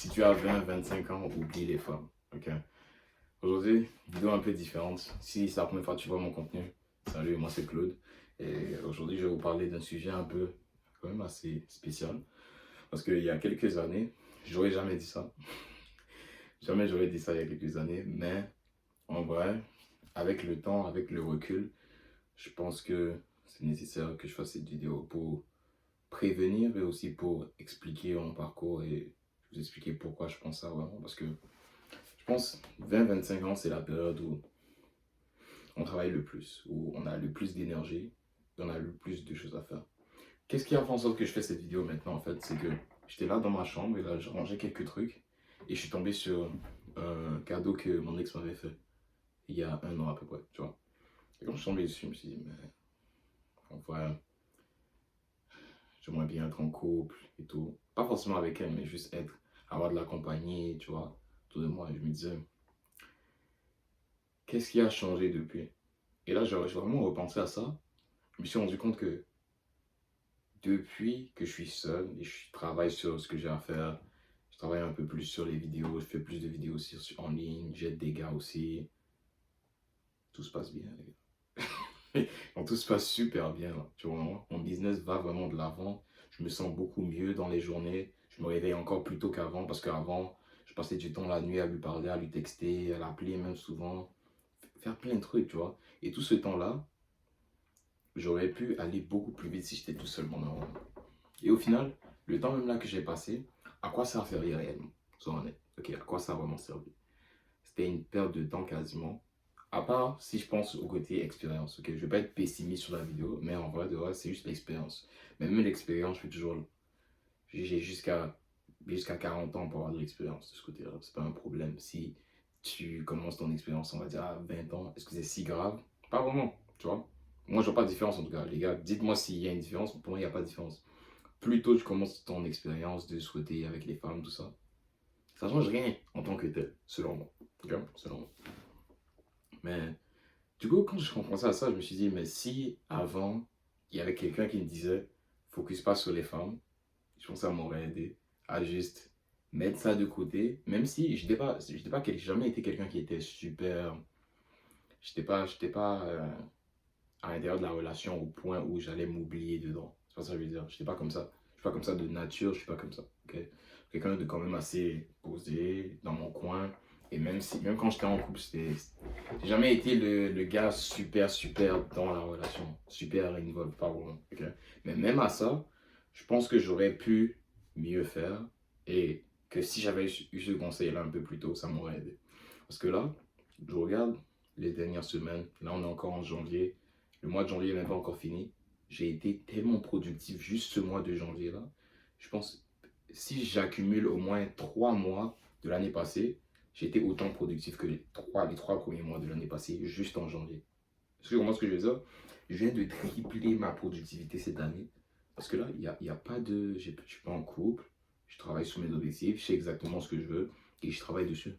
Si tu as 20, 25 ans, oublie les femmes. Ok. Aujourd'hui, vidéo un peu différente. Si c'est la première fois que tu vois mon contenu, salut, moi c'est Claude. Et aujourd'hui, je vais vous parler d'un sujet un peu, quand même assez spécial. Parce qu'il y a quelques années, j'aurais jamais dit ça. Jamais j'aurais dit ça il y a quelques années. Mais en vrai, avec le temps, avec le recul, je pense que c'est nécessaire que je fasse cette vidéo pour prévenir et aussi pour expliquer mon parcours et vous expliquer pourquoi je pense ça vraiment. Parce que je pense 20-25 ans, c'est la période où on travaille le plus, où on a le plus d'énergie, on a le plus de choses à faire. Qu'est-ce qui a fait en sorte que je fais cette vidéo maintenant en fait? C'est que j'étais là dans ma chambre et là je rangeais quelques trucs et je suis tombé sur un cadeau que mon ex m'avait fait il y a un an à peu près, tu vois. Et quand je suis tombé dessus, je me suis dit, mais en vrai, j'aimerais bien être en couple et tout. Pas forcément avec elle, mais juste être, avoir de la compagnie, tu vois, autour de moi. Et je me disais, qu'est-ce qui a changé depuis? Et là, j'ai vraiment repensé à ça. Je me suis rendu compte que depuis que je suis seul et je travaille sur ce que j'ai à faire, je travaille un peu plus sur les vidéos, je fais plus de vidéos aussi en ligne, j'aide des gars aussi. Tout se passe bien, les gars. Donc, tout se passe super bien, là. Tu vois, mon business va vraiment de l'avant. Je me sens beaucoup mieux dans les journées. Je me réveille encore plus tôt qu'avant parce qu'avant, je passais du temps la nuit à lui parler, à lui texter, à l'appeler même souvent, faire plein de trucs, tu vois. Et tout ce temps-là, j'aurais pu aller beaucoup plus vite si j'étais tout seul pendant un moment. Et au final, le temps même là que j'ai passé, à quoi ça a servi réellement? Soyons honnêtes. Ok, à quoi ça a vraiment servi? C'était une perte de temps quasiment. À part si je pense au côté expérience. Ok, je vais pas être pessimiste sur la vidéo, mais en vrai, de vrai, c'est juste l'expérience. Mais même l'expérience, je suis toujours. J'ai jusqu'à 40 ans pour avoir de l'expérience de ce côté-là. C'est pas un problème. Si tu commences ton expérience, on va dire à 20 ans, est-ce que c'est si grave? Pas vraiment, tu vois. Moi, je vois pas de différence en tout cas. Les gars, dites-moi s'il y a une différence. Pour moi, il n'y a pas de différence. Plus tôt tu commences ton expérience de souhaiter avec les femmes, tout ça, ça change rien en tant que tel, selon moi. Ok, selon moi. Mais du coup, quand je pensais à ça, je me suis dit, mais si avant, il y avait quelqu'un qui me disait, focus pas sur les femmes, je pense que ça m'aurait aidé à juste mettre ça de côté, même si j'ai jamais été quelqu'un qui était super, j'étais pas à l'intérieur de la relation au point où j'allais m'oublier dedans. C'est pas ça que je veux dire. J'étais pas comme ça. Je suis pas comme ça de nature, je suis pas comme ça. Ok, quelqu'un de quand même assez posé dans mon coin. Et même quand j'étais en couple, j'ai jamais été le gars super dans la relation. Super involved, pas vraiment. Ok, mais même à ça, je pense que j'aurais pu mieux faire. Et que si j'avais eu ce conseil-là un peu plus tôt, ça m'aurait aidé. Parce que là, je regarde les dernières semaines. Là, on est encore en janvier. Le mois de janvier n'est même pas encore fini. J'ai été tellement productif juste ce mois de janvier-là. Je pense, si j'accumule au moins 3 mois de l'année passée, j'ai été autant productif que les trois premiers mois de l'année passée, juste en janvier. Est-ce que tu comprends ce que je veux dire? Je viens de tripler ma productivité cette année. Parce que là, il y a pas de. Je ne suis pas en couple. Je travaille sur mes objectifs. Je sais exactement ce que je veux. Et je travaille dessus.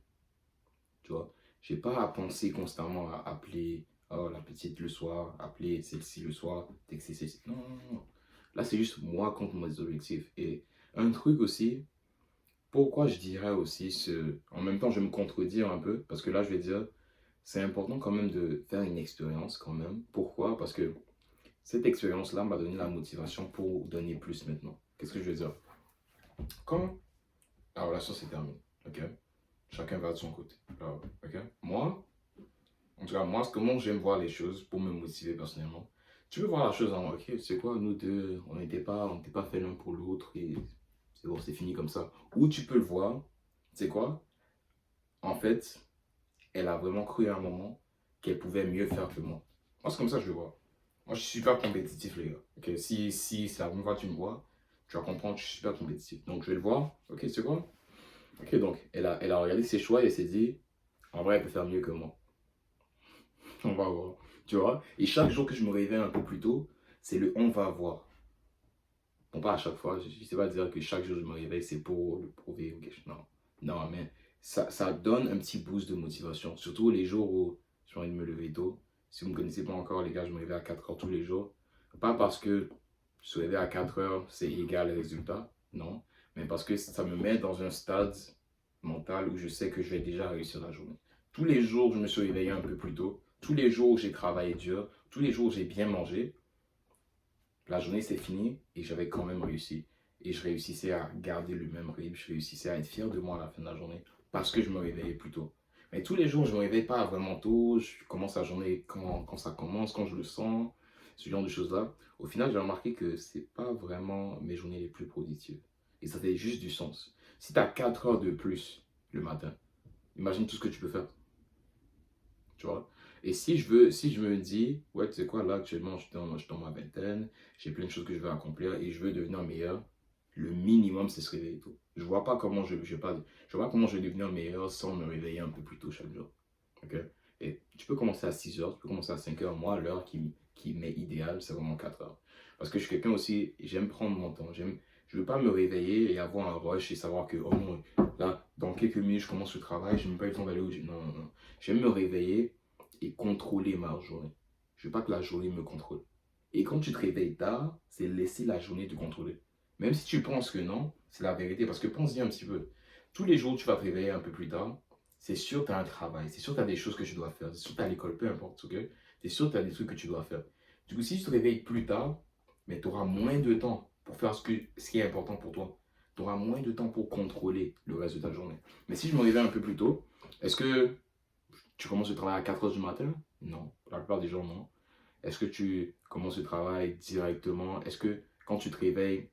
Tu vois, j'ai pas à penser constamment à appeler oh, la petite le soir, appeler celle-ci le soir, texter celle-ci. Non, non, non, non. Là, c'est juste moi contre mes objectifs. Et un truc aussi, pourquoi je dirais aussi ce. En même temps, je vais me contredire un peu, parce que là, je vais dire, c'est important quand même de faire une expérience quand même. Pourquoi? Parce que cette expérience-là m'a donné la motivation pour donner plus maintenant. Qu'est-ce que je veux dire? Quand la relation s'est terminée, ok? Chacun va de son côté. Alors, ok? Moi, en tout cas, moi, comment j'aime voir les choses pour me motiver personnellement. Tu veux voir la chose en ok, c'est quoi, nous deux, on n'était pas fait l'un pour l'autre et c'est bon, c'est fini comme ça. Ou tu peux le voir, c'est quoi, en fait, elle a vraiment cru à un moment qu'elle pouvait mieux faire que moi. Moi, c'est comme ça que je le vois. Moi, je suis super compétitif, les gars. Ok, si c'est la première fois que tu me vois, tu vas comprendre que je suis super compétitif. Donc, je vais le voir, ok, c'est quoi? Ok, donc, elle a regardé ses choix et elle s'est dit, en vrai, elle peut faire mieux que moi. On va voir. Tu vois? Et chaque jour que je me réveille un peu plus tôt, c'est le on va voir. Bon, pas à chaque fois. Je ne sais pas dire que chaque jour que je me réveille, c'est pour le prouver ou quelque chose. Non. Non, mais ça donne un petit boost de motivation. Surtout les jours où j'ai envie de me lever tôt. Si vous ne me connaissez pas encore, les gars, je me réveille à 4 heures tous les jours. Pas parce que se réveiller à 4 heures, c'est égal résultat. Non. mais parce que ça me met dans un stade mental où je sais que je vais déjà réussir la journée. Tous les jours, je me suis réveillé un peu plus tôt. Tous les jours, j'ai travaillé dur. Tous les jours, j'ai bien mangé. La journée s'est finie et j'avais quand même réussi. Et je réussissais à garder le même rythme. Je réussissais à être fier de moi à la fin de la journée parce que je me réveillais plus tôt. Mais tous les jours, je ne me réveille pas vraiment tôt. Je commence la journée quand ça commence, quand je le sens, ce genre de choses-là. Au final, j'ai remarqué que ce n'est pas vraiment mes journées les plus productives. Et ça fait juste du sens. Si tu as 4 heures de plus le matin, imagine tout ce que tu peux faire. Tu vois? Et si je me dis, ouais, tu sais quoi, là, actuellement, je suis dans ma vingtaine, j'ai plein de choses que je veux accomplir et je veux devenir meilleur, le minimum, c'est se réveiller tôt. Je vois pas comment je vais devenir meilleur sans me réveiller un peu plus tôt chaque jour. Ok? Et tu peux commencer à 6 heures, tu peux commencer à 5 heures. Moi, l'heure qui m'est idéale, c'est vraiment 4 heures. Parce que je suis quelqu'un aussi, j'aime prendre mon temps. Je veux pas me réveiller et avoir un rush et savoir que, oh non, là, dans quelques minutes, je commence le travail, je n'ai même pas eu le temps d'aller au gym. Non, non, non. J'aime me réveiller et contrôler ma journée. Je veux pas que la journée me contrôle. Et quand tu te réveilles tard, c'est laisser la journée te contrôler. Même si tu penses que non, c'est la vérité. Parce que pense-y un petit peu. Tous les jours, tu vas te réveiller un peu plus tard. C'est sûr que tu as un travail. C'est sûr que tu as des choses que tu dois faire. C'est sûr que tu as l'école, peu importe. Ok? C'est sûr que tu as des trucs que tu dois faire. Du coup, si tu te réveilles plus tard, mais tu auras moins de temps pour faire ce qui est important pour toi. Tu auras moins de temps pour contrôler le reste de ta journée. Mais si je me réveille un peu plus tôt, est-ce que tu commences le travail à 4 heures du matin? Non. La plupart des gens, non. Est-ce que tu commences le travail directement? Est-ce que quand tu te réveilles,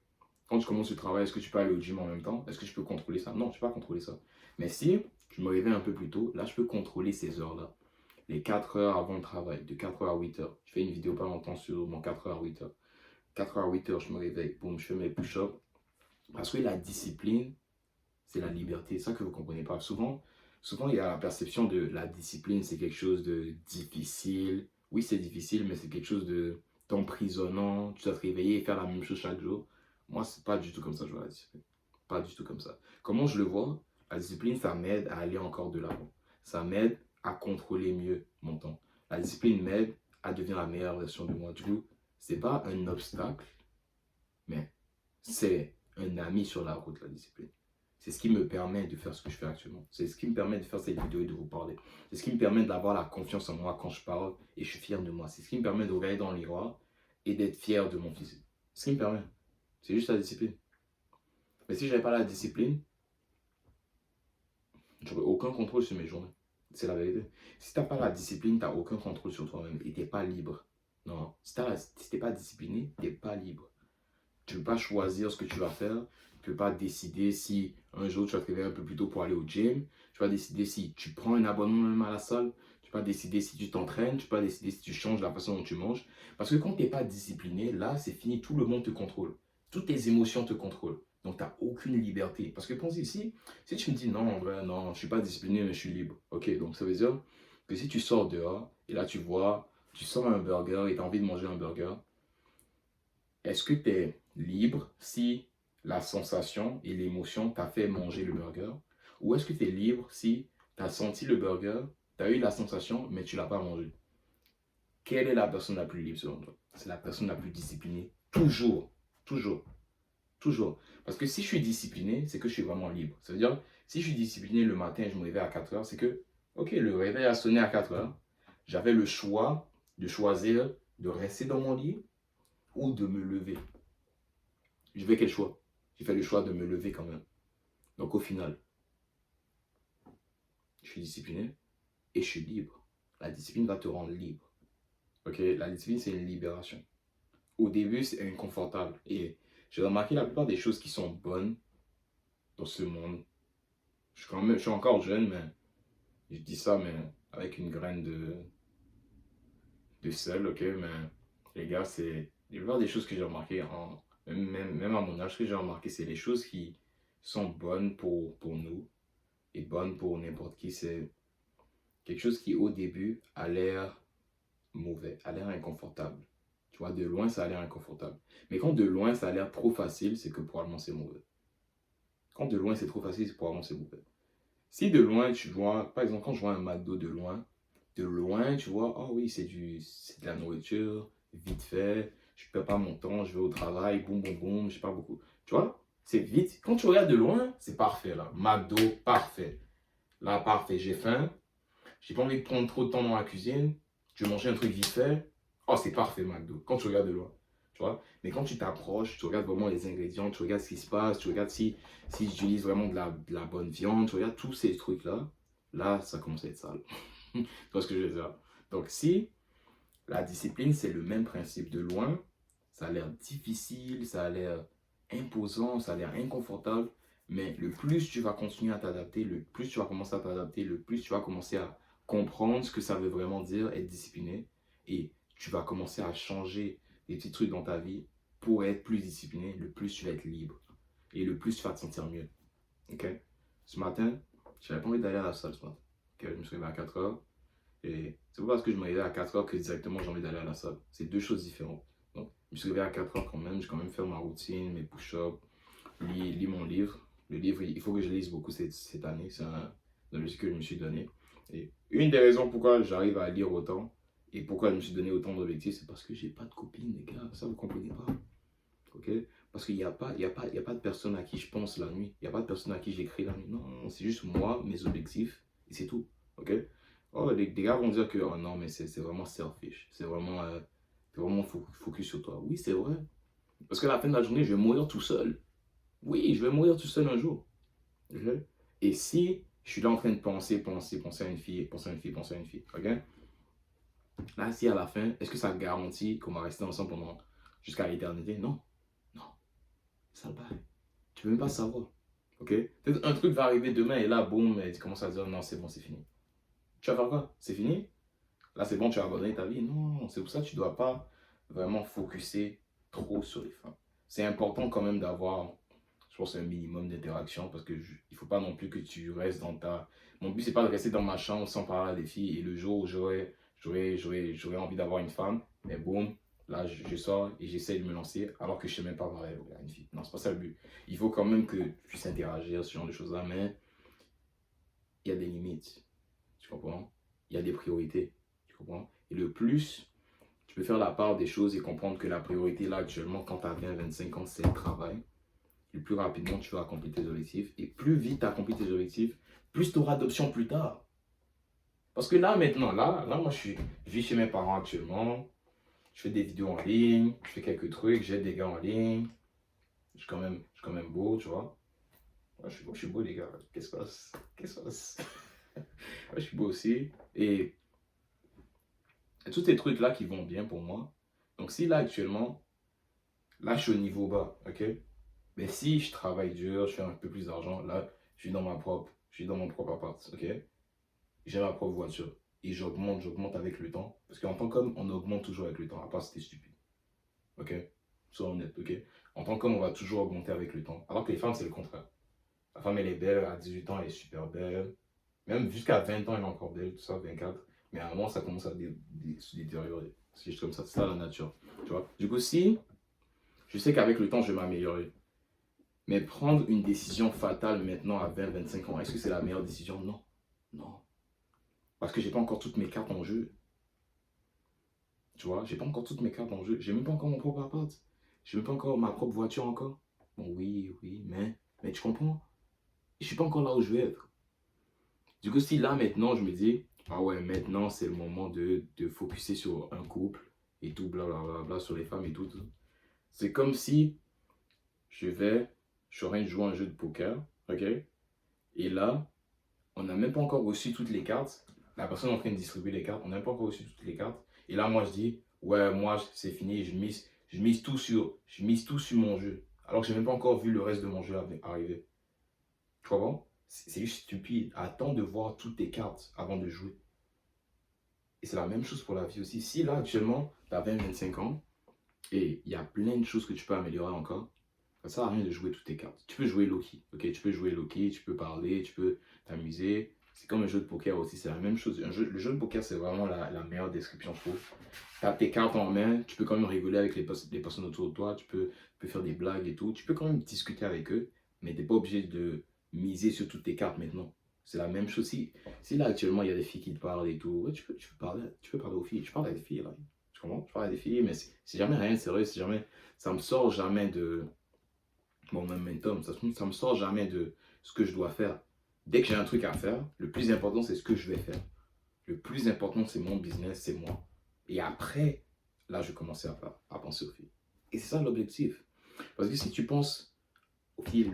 quand tu commences le travail, est-ce que tu peux aller au gym en même temps? Est-ce que tu peux contrôler ça? Non, tu ne peux pas contrôler ça. Mais si je me réveille un peu plus tôt, là, je peux contrôler ces heures-là. Les 4 heures avant le travail, de 4 heures à 8 heures. Je fais une vidéo pas longtemps sur mon 4 heures à 8 heures. 4 heures à 8 heures, je me réveille, boum, je fais mes push-ups. Parce que la discipline, c'est la liberté. C'est ça que vous ne comprenez pas. Souvent, il y a la perception de la discipline, c'est quelque chose de difficile. Oui, c'est difficile, mais c'est quelque chose d'emprisonnant. Tu dois te réveiller et faire la même chose chaque jour. Moi, c'est pas du tout comme ça, je vois la discipline. Pas du tout comme ça. Comment je le vois? La discipline, ça m'aide à aller encore de l'avant. Ça m'aide à contrôler mieux mon temps. La discipline m'aide à devenir la meilleure version de moi. Du coup, c'est pas un obstacle, mais c'est un ami sur la route, la discipline. C'est ce qui me permet de faire ce que je fais actuellement. C'est ce qui me permet de faire cette vidéo et de vous parler. C'est ce qui me permet d'avoir la confiance en moi quand je parle et je suis fier de moi. C'est ce qui me permet de regarder dans le miroir et d'être fier de mon physique. C'est ce qui me permet. C'est juste la discipline. Mais si je n'avais pas la discipline, je n'aurais aucun contrôle sur mes journées. C'est la vérité. Si tu n'as pas la discipline, tu n'as aucun contrôle sur toi-même et tu n'es pas libre. Non, si tu n'es pas discipliné, tu n'es pas libre. Tu ne peux pas choisir ce que tu vas faire. Tu ne peux pas décider si un jour tu vas te réveiller un peu plus tôt pour aller au gym. Tu vas décider si tu prends un abonnement même à la salle. Tu ne peux pas décider si tu t'entraînes. Tu ne peux pas décider si tu changes la façon dont tu manges. Parce que quand tu n'es pas discipliné, là, c'est fini. Tout le monde te contrôle. Toutes tes émotions te contrôlent. Donc, tu n'as aucune liberté. Parce que pense ici, si tu me dis non, en vrai, non, je ne suis pas discipliné, mais je suis libre. Ok, donc ça veut dire que si tu sors dehors et là tu vois, tu sors un burger et tu as envie de manger un burger, est-ce que tu es libre si la sensation et l'émotion t'a fait manger le burger? Ou est-ce que tu es libre si tu as senti le burger, tu as eu la sensation, mais tu ne l'as pas mangé? Quelle est la personne la plus libre selon toi? C'est la personne la plus disciplinée. Toujours, toujours, toujours. Parce que si je suis discipliné, c'est que je suis vraiment libre. Ça veut dire, si je suis discipliné le matin et je me réveille à 4 heures, c'est que, ok, le réveil a sonné à 4 heures. J'avais le choix de choisir de rester dans mon lit ou de me lever. Je fais quel choix? J'ai fait le choix de me lever quand même. Donc au final, je suis discipliné et je suis libre. La discipline va te rendre libre. Ok? La discipline, c'est une libération. Au début, c'est inconfortable. Et j'ai remarqué la plupart des choses qui sont bonnes dans ce monde. Je suis encore jeune, mais je dis ça, mais avec une graine de sel, ok? Mais les gars, c'est la plupart des choses que j'ai remarqué, même à mon âge, ce que j'ai remarqué, c'est les choses qui sont bonnes pour nous et bonnes pour n'importe qui. C'est quelque chose qui, au début, a l'air mauvais, a l'air inconfortable. Tu vois, de loin, ça a l'air inconfortable. Mais quand de loin, ça a l'air trop facile, c'est que probablement c'est mauvais. Quand de loin, c'est trop facile, c'est probablement c'est mauvais. Si de loin, tu vois, par exemple, quand je vois un McDo de loin, tu vois, oh oui, c'est de la nourriture, vite fait, je ne perds pas mon temps, je vais au travail, boum, boum, boum, je sais pas beaucoup. Tu vois, C'est vite. Quand tu regardes de loin, c'est parfait là. McDo, parfait. Là, parfait. J'ai faim. J'ai pas envie de prendre trop de temps dans la cuisine. Je vais manger un truc vite fait. Oh, c'est parfait, McDo. Quand tu regardes de loin. Tu vois? Mais quand tu t'approches, tu regardes vraiment les ingrédients, tu regardes ce qui se passe, tu regardes si j'utilise vraiment de la bonne viande, tu regardes tous ces trucs-là. Là, ça commence à être sale. Tu vois ce que je veux dire? Donc, si la discipline, c'est le même principe de loin, ça a l'air difficile, ça a l'air imposant, ça a l'air inconfortable, mais le plus tu vas continuer à t'adapter, le plus tu vas commencer à t'adapter, le plus tu vas commencer à comprendre ce que ça veut vraiment dire être discipliné et tu vas commencer à changer des petits trucs dans ta vie pour être plus discipliné, le plus tu vas être libre et le plus tu vas te sentir mieux. Ok? Ce matin, je n'avais pas envie d'aller à la salle ce matin. Ok, je me suis réveillé à 4 heures. Et c'est pas parce que je me réveille à 4 heures que directement j'ai envie d'aller à la salle. C'est deux choses différentes. Donc, je me suis réveillé à 4 heures quand même. J'ai quand même fait ma routine, mes push-ups, lis mon livre. Le livre, il faut que je lise beaucoup cette année. C'est un objectif que je me suis donné. Et une des raisons pourquoi j'arrive à lire autant et pourquoi je me suis donné autant d'objectifs, c'est parce que j'ai pas de copine, les gars. Ça, vous comprenez pas. Ok? Parce qu'il n'y a pas, il y a pas de personne à qui je pense la nuit. Il n'y a pas de personne à qui j'écris la nuit. Non, non, c'est juste moi, mes objectifs, et c'est tout. Ok? Oh, les gars vont dire que oh non, mais c'est vraiment selfish. C'est vraiment focus sur toi. Oui, c'est vrai. Parce qu'à la fin de la journée, je vais mourir tout seul. Oui, je vais mourir tout seul un jour. Ok? Et si je suis là en train de penser à une fille, penser à une fille, penser à une fille. Ok? Là, si à la fin, est-ce que ça garantit qu'on va rester ensemble pendant jusqu'à l'éternité? Non. Non. Ça le bail. Tu peux même pas savoir. Ok? Peut-être un truc va arriver demain et là, boum, et tu commences à dire non, c'est bon, c'est fini. Tu vas faire quoi? C'est fini? Là, c'est bon, tu as abandonné ta vie. Non, c'est pour ça que tu ne dois pas vraiment focuser trop sur les femmes. C'est important quand même d'avoir, je pense, un minimum d'interaction parce que il ne faut pas non plus que tu restes dans ta. Mon but, c'est pas de rester dans ma chambre sans parler à des filles et le jour où j'aurais envie d'avoir une femme, mais boum, là, je sors et j'essaie de me lancer alors que je ne sais même pas parler à une fille. Non, c'est pas ça le but. Il faut quand même que tu puisses interagir, ce genre de choses-là, mais il y a des limites. Tu comprends? Il y a des priorités. Tu comprends? Et le plus tu peux faire la part des choses et comprendre que la priorité là actuellement, quand tu as 20-25 ans, c'est le travail. Le plus rapidement tu vas accomplir tes objectifs. Et plus vite tu accomplis tes objectifs, plus tu auras d'options plus tard. Parce que là, maintenant, là moi, je vis chez mes parents actuellement. Je fais des vidéos en ligne, je fais quelques trucs, j'aide des gars en ligne. Je suis quand même beau, tu vois. Ouais, je suis beau, les gars. Qu'est-ce qui se passe? Qu'est-ce qui se passe? Ouais, je suis beau aussi. Et tous ces trucs-là qui vont bien pour moi. Donc, si là, actuellement, là, je suis au niveau bas, ok? Mais si je travaille dur, je fais un peu plus d'argent, là, je suis dans mon propre appart, ok? J'ai ma propre voiture. Et j'augmente avec le temps. Parce qu'en tant qu'homme, on augmente toujours avec le temps, à part si t'es stupide. Ok? Sois honnête, ok? En tant qu'homme, on va toujours augmenter avec le temps. Alors que les femmes, c'est le contraire. La femme, elle est belle, à 18 ans, elle est super belle. Même jusqu'à 20 ans, elle est encore belle, tout ça, 24. Mais à un moment, ça commence à se détériorer. C'est juste comme ça, c'est ça la nature. Tu vois? Du coup, si je sais qu'avec le temps, je vais m'améliorer. Mais prendre une décision fatale maintenant à 20-25 ans, est-ce que c'est la meilleure décision? Non. Non. Parce que j'ai pas encore toutes mes cartes en jeu. Tu vois, j'ai pas encore toutes mes cartes en jeu. J'ai même pas encore mon propre appart. J'ai même pas encore ma propre voiture encore. Bon, oui, oui, mais tu comprends? Je suis pas encore là où je veux être. Du coup, si là maintenant je me dis, ah ouais, maintenant c'est le moment de focuser sur un couple et tout, blablabla, sur les femmes et tout. C'est comme si je suis en train de jouer un jeu de poker, ok? Et là, on n'a même pas encore reçu toutes les cartes. La personne est en train de distribuer les cartes, on n'a même pas encore reçu toutes les cartes. Et là, moi je dis, ouais, moi c'est fini, je mise tout sur mon jeu. Alors que j'ai même pas encore vu le reste de mon jeu arriver. Tu comprends? C'est juste stupide. Attends de voir toutes tes cartes avant de jouer. Et c'est la même chose pour la vie aussi. Si là, actuellement, tu as 20-25 ans et il y a plein de choses que tu peux améliorer encore, ça sert à rien de jouer toutes tes cartes. Tu peux jouer Loki, ok? Tu peux jouer Loki, tu peux parler, tu peux t'amuser. C'est comme un jeu de poker aussi, c'est la même chose. Le jeu de poker, c'est vraiment la meilleure description, je trouve. Tu as tes cartes en main, tu peux quand même rigoler avec les personnes autour de toi, tu peux faire des blagues et tout. Tu peux quand même discuter avec eux, mais tu n'es pas obligé de miser sur toutes tes cartes maintenant. C'est la même chose. Si là, actuellement, il y a des filles qui te parlent et tout, ouais, tu peux parler aux filles. Je parle à des filles, là. Tu comprends? Je parle à des filles, mais c'est jamais rien de sérieux, ça me sort jamais mon momentum. Ça me sort jamais de ce que je dois faire. Dès que j'ai un truc à faire, le plus important, c'est ce que je vais faire. Le plus important, c'est mon business, c'est moi. Et après, là, je vais commencer à penser aux filles. Et c'est ça l'objectif. Parce que si tu penses aux filles,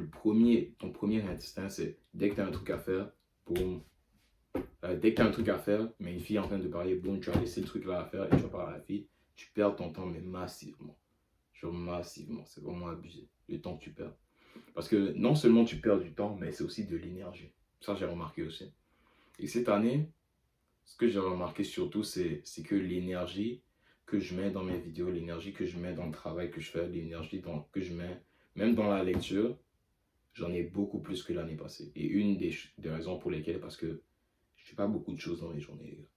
ton premier instinct, c'est dès que tu as un truc à faire, boum. Dès que tu as un truc à faire, mais une fille est en train de parler, boum, tu as laissé le truc là à faire et tu vas parler à la fille, tu perds ton temps, mais massivement. Genre massivement, c'est vraiment abusé, le temps que tu perds. Parce que non seulement tu perds du temps, mais c'est aussi de l'énergie. Ça, j'ai remarqué aussi. Et cette année, ce que j'ai remarqué surtout, c'est que l'énergie que je mets dans mes vidéos, l'énergie que je mets dans le travail que je fais, l'énergie que je mets même dans la lecture, j'en ai beaucoup plus que l'année passée. Et une des raisons pour lesquelles, parce que je fais pas beaucoup de choses dans mes journées, les gars.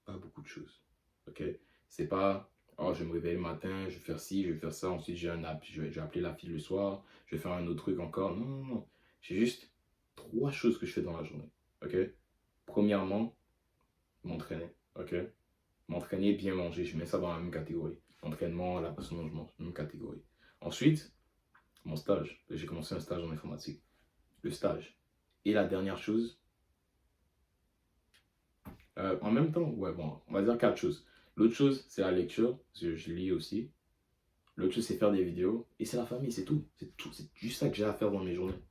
Pas beaucoup de choses. Ok? C'est pas, oh, je vais me réveiller le matin, je vais faire ci, je vais faire ça, ensuite je vais appeler la fille le soir, je vais faire un autre truc encore. Non, non, non. J'ai juste 3 choses que je fais dans la journée. Ok? Premièrement, m'entraîner. Ok? M'entraîner, bien manger, je mets ça dans la même catégorie. L'entraînement, la façon dont je mange, même catégorie. Ensuite, mon stage. J'ai commencé un stage en informatique. Le stage. Et la dernière chose, en même temps, ouais, bon, on va dire 4 choses. L'autre chose, c'est la lecture, parce que je lis aussi. L'autre chose, c'est faire des vidéos. Et c'est la famille, c'est tout. C'est tout. C'est juste ça que j'ai à faire dans mes journées.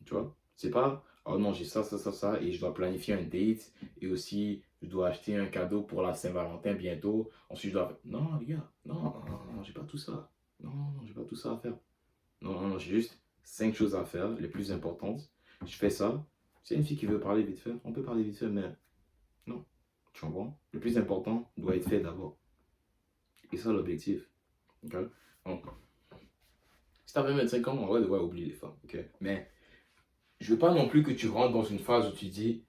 Tu vois? C'est pas, oh non, j'ai ça, ça, ça, ça, et je dois planifier un date. Et aussi, je dois acheter un cadeau pour la Saint-Valentin bientôt. Ensuite, je dois. Non, les gars, non, non, non, non, j'ai pas tout ça. Non, non, non, j'ai pas tout ça à faire. Non, non, non, j'ai juste 5 choses à faire, les plus importantes. Je fais ça. C'est une fille qui veut parler vite fait. On peut parler vite fait, mais non. Tu comprends? Le plus important doit être fait d'abord. Et ça, l'objectif. Ok? Donc, si t'as 25 ans, en vrai, tu devrais oublier les femmes. Ok? Mais je veux pas non plus que tu rentres dans une phase où tu dis,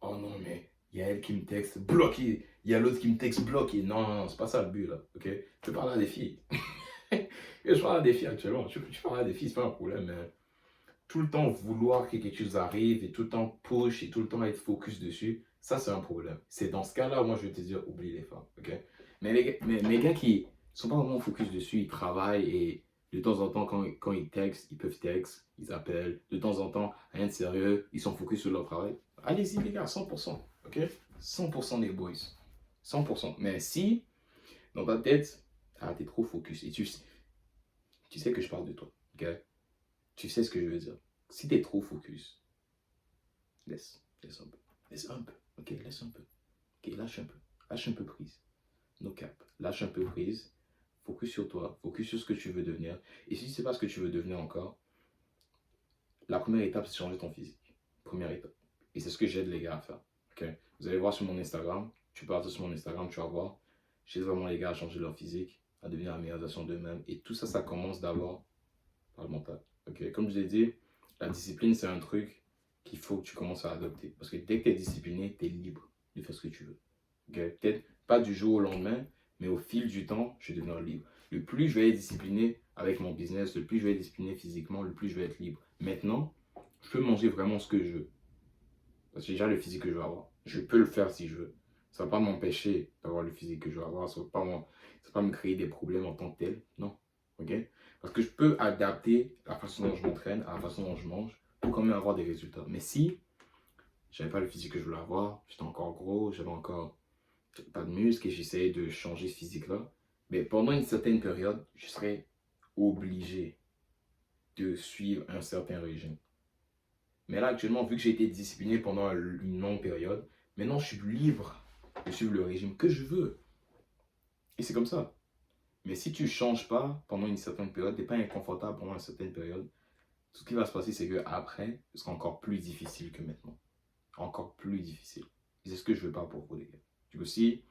oh non, mais il y a elle qui me texte bloqué, il y a l'autre qui me texte bloqué. Non, non, non, c'est pas ça le but là. Ok? Je parle à des filles. Je parle à des filles actuellement. Tu parles à des filles, c'est pas un problème. Mais tout le temps vouloir que quelque chose arrive et tout le temps push et tout le temps être focus dessus, ça c'est un problème. C'est dans ce cas-là, moi je vais te dire, oublie les femmes. Ok? Mais les gars qui sont pas vraiment focus dessus, ils travaillent et de temps en temps, quand ils textent, ils peuvent texte, ils appellent. De temps en temps, rien de sérieux, ils sont focus sur leur travail. Allez-y les gars, 100%. Ok? 100% des boys. 100%. Mais si, dans ta tête, ah, t'es trop focus et tu sais que je parle de toi. Ok? Tu sais ce que je veux dire. Si t'es trop focus, laisse un peu. Laisse un peu. Ok, laisse un peu. Ok, lâche un peu. Lâche un peu prise. No cap. Lâche un peu prise. Focus sur toi. Focus sur ce que tu veux devenir. Et si c'est pas ce que tu veux devenir encore, la première étape, c'est changer ton physique. Première étape. Et c'est ce que j'aide les gars à faire. Ok? Vous allez voir sur mon Instagram. Tu peux partir sur mon Instagram, tu vas voir. J'aide vraiment les gars à changer leur physique, à devenir la meilleure version d'eux-mêmes. Et tout ça, ça commence d'abord par le mental. Ok? Comme je l'ai dit, la discipline, c'est un truc qu'il faut que tu commences à adopter. Parce que dès que tu es discipliné, tu es libre de faire ce que tu veux. Okay? Peut-être pas du jour au lendemain, mais au fil du temps, je vais devenir libre. Le plus je vais être discipliné avec mon business, le plus je vais être discipliné physiquement, le plus je vais être libre. Maintenant, je peux manger vraiment ce que je veux. Parce que j'ai déjà le physique que je veux avoir. Je peux le faire si je veux. Ça ne va pas m'empêcher d'avoir le physique que je veux avoir. Ça ne va pas me créer des problèmes en tant que tel. Non. Ok? Parce que je peux adapter la façon dont je m'entraîne à la façon dont je mange pour quand même avoir des résultats. Mais si j'avais pas le physique que je voulais avoir, j'étais encore gros, j'avais encore pas de muscles et j'essayais de changer ce physique-là, mais pendant une certaine période, je serais obligé de suivre un certain régime. Mais là, actuellement, vu que j'ai été discipliné pendant une longue période, maintenant je suis libre de suivre le régime que je veux. Et c'est comme ça. Mais si tu ne changes pas pendant une certaine période, tu n'es pas inconfortable pendant une certaine période, tout ce qui va se passer, c'est qu'après, ce sera encore plus difficile que maintenant. Encore plus difficile. Et c'est ce que je veux pas pour vous, les gars. Du coup, si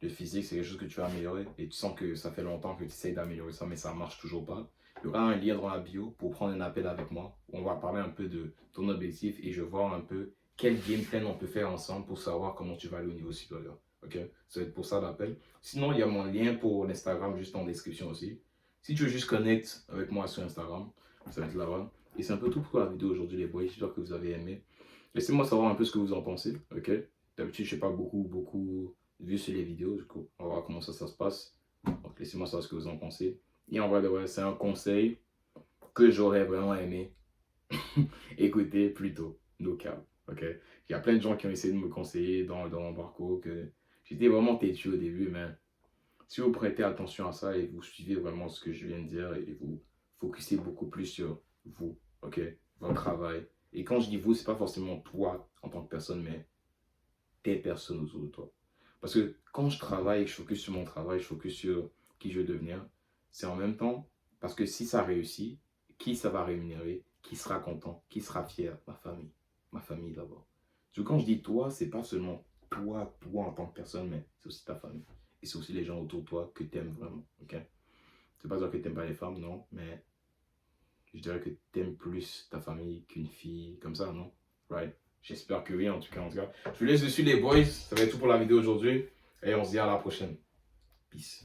le physique, c'est quelque chose que tu veux améliorer et tu sens que ça fait longtemps que tu essaies d'améliorer ça, mais ça ne marche toujours pas, il y aura un lien dans la bio pour prendre un appel avec moi. On va parler un peu de ton objectif et je vais voir un peu quel game plan on peut faire ensemble pour savoir comment tu vas aller au niveau supérieur. Ok? Ça va être pour ça l'appel. Sinon, il y a mon lien pour l'Instagram juste en description aussi. Si tu veux juste connecter avec moi sur Instagram, ça va être là-bas. Et c'est un peu tout pour la vidéo aujourd'hui, les boys. J'espère que vous avez aimé. Laissez-moi savoir un peu ce que vous en pensez. Ok? D'habitude, je ne sais pas beaucoup vu sur les vidéos. Du coup, on va voir comment ça se passe. Donc, laissez-moi savoir ce que vous en pensez. Et en vrai de vrai, c'est un conseil que j'aurais vraiment aimé écouter plus tôt, no cap, ok? Il y a plein de gens qui ont essayé de me conseiller dans mon parcours que j'étais vraiment têtu au début, mais si vous prêtez attention à ça et vous suivez vraiment ce que je viens de dire et vous focussez beaucoup plus sur vous, ok? Votre travail. Et quand je dis vous, c'est pas forcément toi en tant que personne, mais tes personnes autour de toi. Parce que quand je travaille et que je focus sur mon travail, je focus sur qui je veux devenir, c'est en même temps parce que si ça réussit, qui ça va rémunérer, qui sera content, qui sera fier, ma famille d'abord. Donc quand je dis toi, c'est pas seulement toi en tant que personne, mais c'est aussi ta famille. Et c'est aussi les gens autour de toi que tu aimes vraiment, ok? C'est pas dire que tu n'aimes pas les femmes, non, mais je dirais que tu aimes plus ta famille qu'une fille comme ça, non? Right? J'espère que oui, en tout cas, Je vous laisse dessus, les boys. Ça va être tout pour la vidéo aujourd'hui. Et on se dit à la prochaine. Peace.